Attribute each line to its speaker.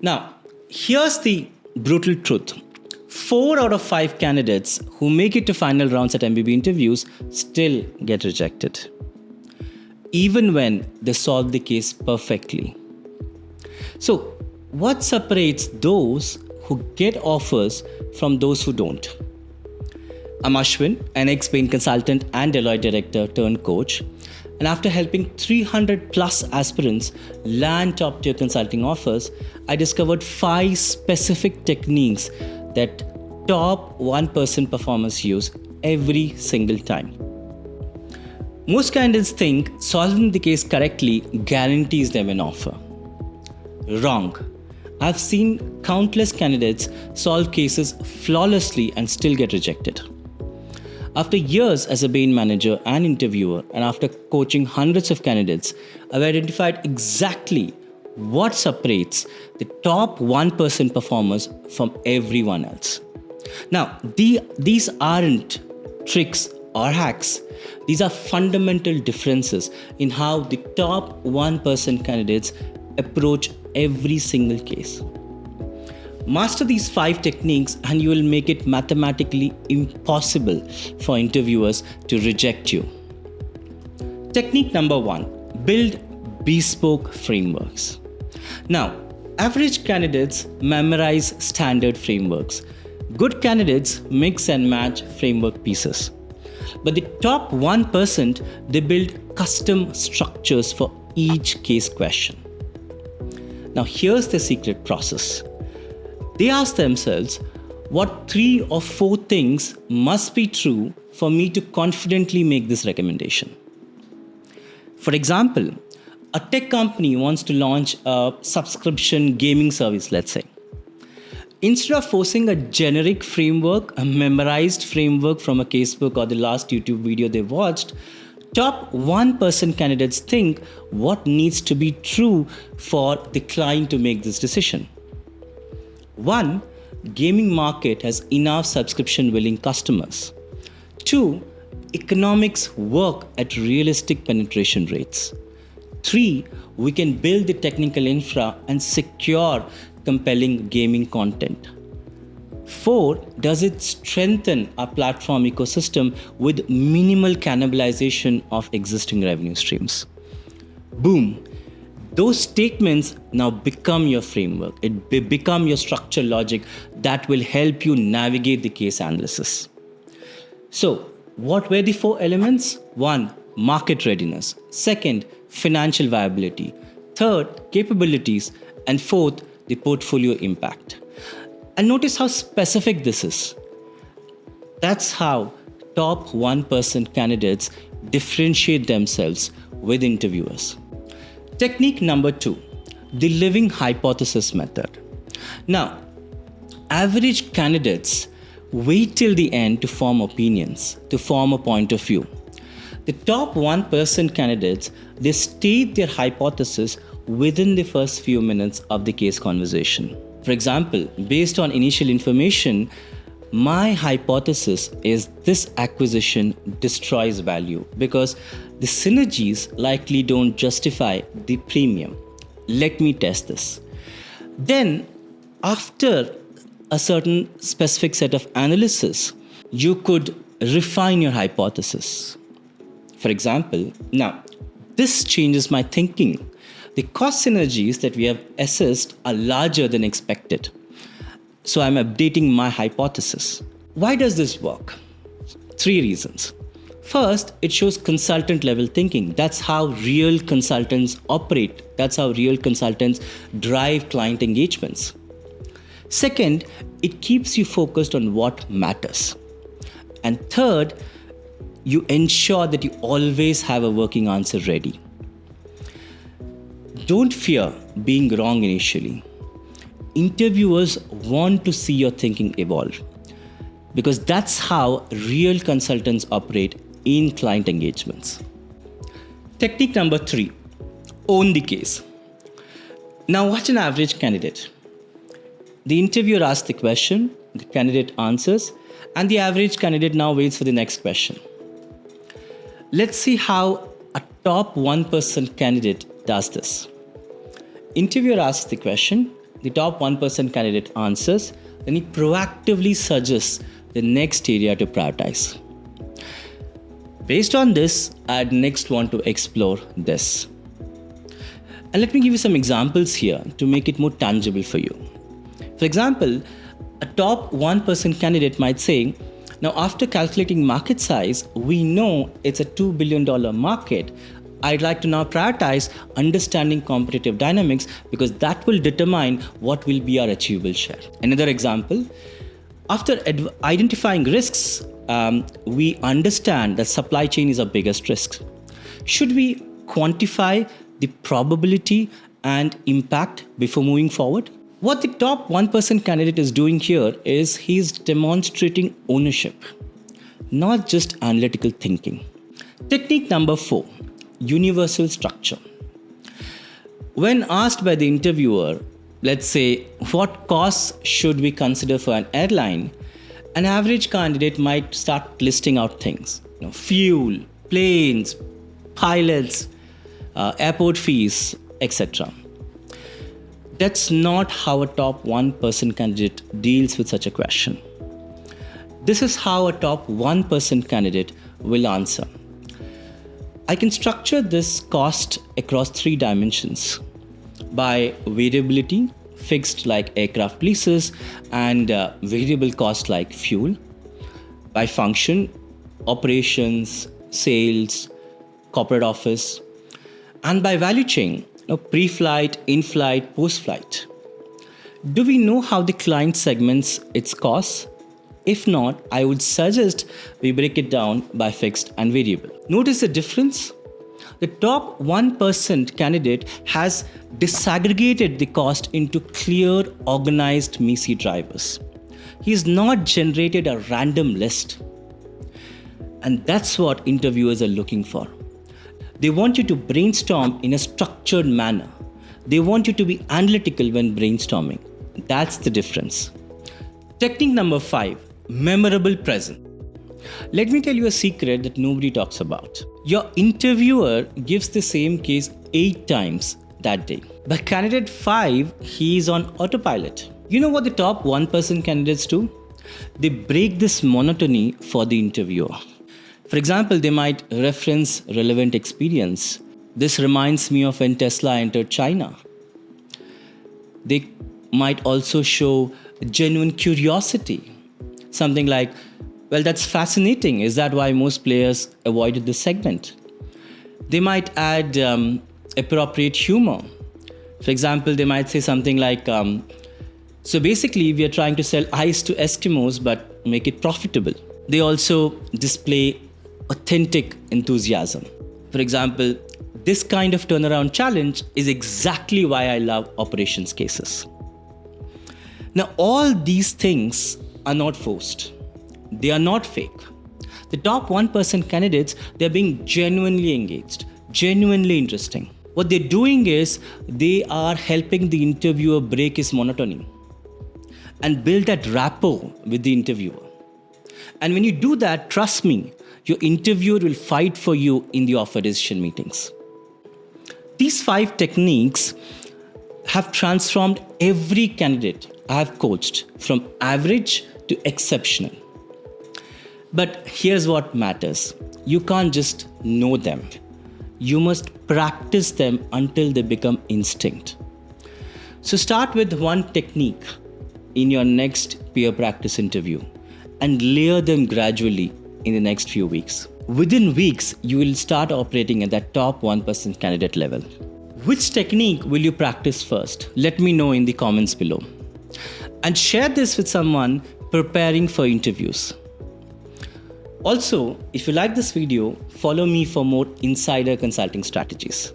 Speaker 1: Now, here's the brutal truth. 4 out of 5 candidates who make it to final rounds at MBB interviews still get rejected, even when they solve the case perfectly. So, what separates those who get offers from those who don't? I'm Ashwin, an ex-Bain consultant and Deloitte director turned coach. And after helping 300 plus aspirants land top tier consulting offers, I discovered 5 specific techniques that top 1% performers use every single time. Most candidates think solving the case correctly guarantees them an offer. Wrong. I've seen countless candidates solve cases flawlessly and still get rejected. After years as a Bain manager and interviewer, and after coaching hundreds of candidates, I've identified exactly what separates the top 1% performers from everyone else. Now, these aren't tricks or hacks. These are fundamental differences in how the top 1% candidates approach every single case. Master these 5 techniques and you will make it mathematically impossible for interviewers to reject you. Technique number 1, build bespoke frameworks. Now, average candidates memorize standard frameworks. Good candidates mix and match framework pieces. But the top 1%, they build custom structures for each case question. Now, here's the secret process. They ask themselves, what 3 or 4 things must be true for me to confidently make this recommendation? For example, a tech company wants to launch a subscription gaming service, let's say. Instead of forcing a generic framework, a memorized framework from a casebook or the last YouTube video they watched, top 1% candidates think what needs to be true for the client to make this decision. 1, gaming market has enough subscription-willing customers. 2, economics work at realistic penetration rates. 3, we can build the technical infra and secure compelling gaming content. 4, does it strengthen our platform ecosystem with minimal cannibalization of existing revenue streams? Boom. Those statements now become your framework. It become your structural logic that will help you navigate the case analysis. So, what were the 4 elements? 1, market readiness. 2, financial viability. 3, capabilities. And 4, the portfolio impact. And notice how specific this is. That's how top 1% candidates differentiate themselves with interviewers. Technique number 2, the living hypothesis method. Now, average candidates wait till the end to form opinions, to form a point of view. The top 1% candidates, they state their hypothesis within the first few minutes of the case conversation. For example, based on initial information, my hypothesis is this acquisition destroys value because the synergies likely don't justify the premium. Let me test this. Then, after a certain specific set of analysis, you could refine your hypothesis. For example, now, this changes my thinking. The cost synergies that we have assessed are larger than expected. So I'm updating my hypothesis. Why does this work? 3 reasons. First, it shows consultant level thinking. That's how real consultants operate. That's how real consultants drive client engagements. Second, it keeps you focused on what matters. And third, you ensure that you always have a working answer ready. Don't fear being wrong initially. Interviewers want to see your thinking evolve because that's how real consultants operate in client engagements. Technique number 3, own the case. Now watch an average candidate. The interviewer asks the question, the candidate answers, and the average candidate now waits for the next question. Let's see how a top 1% candidate does this. Interviewer asks the question, the top 1% candidate answers, then he proactively suggests the next area to prioritize. Based on this, I'd next want to explore this. And let me give you some examples here to make it more tangible for you. For example, a top 1% candidate might say, now after calculating market size, we know it's a $2 billion market. I'd like to now prioritize understanding competitive dynamics because that will determine what will be our achievable share. Another example, after identifying risks, we understand that supply chain is our biggest risk. Should we quantify the probability and impact before moving forward? What the top 1% candidate is doing here is he's demonstrating ownership, not just analytical thinking. Technique number 4, universal structure. When asked by the interviewer, let's say, what costs should we consider for an airline, an average candidate might start listing out things, fuel, planes, pilots, airport fees, etc. That's not how a top 1% candidate deals with such a question. This is how a top 1% candidate will answer. I can structure this cost across 3 dimensions: by variability, fixed like aircraft leases, and variable cost like fuel; by function, operations, sales, corporate office; and by value chain, pre-flight, in-flight, post-flight. Do we know how the client segments its costs? If not, I would suggest we break it down by fixed and variable. Notice the difference? The top 1% candidate has disaggregated the cost into clear, organized MISI drivers. He's not generated a random list. And that's what interviewers are looking for. They want you to brainstorm in a structured manner. They want you to be analytical when brainstorming. That's the difference. Technique number 5, memorable present. Let me tell you a secret that nobody talks about. Your interviewer gives the same case 8 times that day. By candidate 5, he is on autopilot. You know what the top 1% candidates do? They break this monotony for the interviewer. For example, they might reference relevant experience. This reminds me of when Tesla entered China. They might also show genuine curiosity. Something like, well, that's fascinating. Is that why most players avoided this segment? They might add appropriate humor. For example, they might say something like, so basically we are trying to sell ice to Eskimos but make it profitable. They also display authentic enthusiasm. For example, this kind of turnaround challenge is exactly why I love operations cases. Now, all these things are not forced. They are not fake. The top 1% candidates, they're being genuinely engaged, genuinely interesting. What they're doing is they are helping the interviewer break his monotony and build that rapport with the interviewer. And when you do that, trust me, your interviewer will fight for you in the offer decision meetings. These 5 techniques have transformed every candidate I have coached from average to exceptional. But here's what matters. You can't just know them. You must practice them until they become instinct. So start with one technique in your next peer practice interview and layer them gradually in the next few weeks. Within weeks, you will start operating at that top 1% candidate level. Which technique will you practice first? Let me know in the comments below. And share this with someone preparing for interviews. Also, if you like this video, follow me for more insider consulting strategies.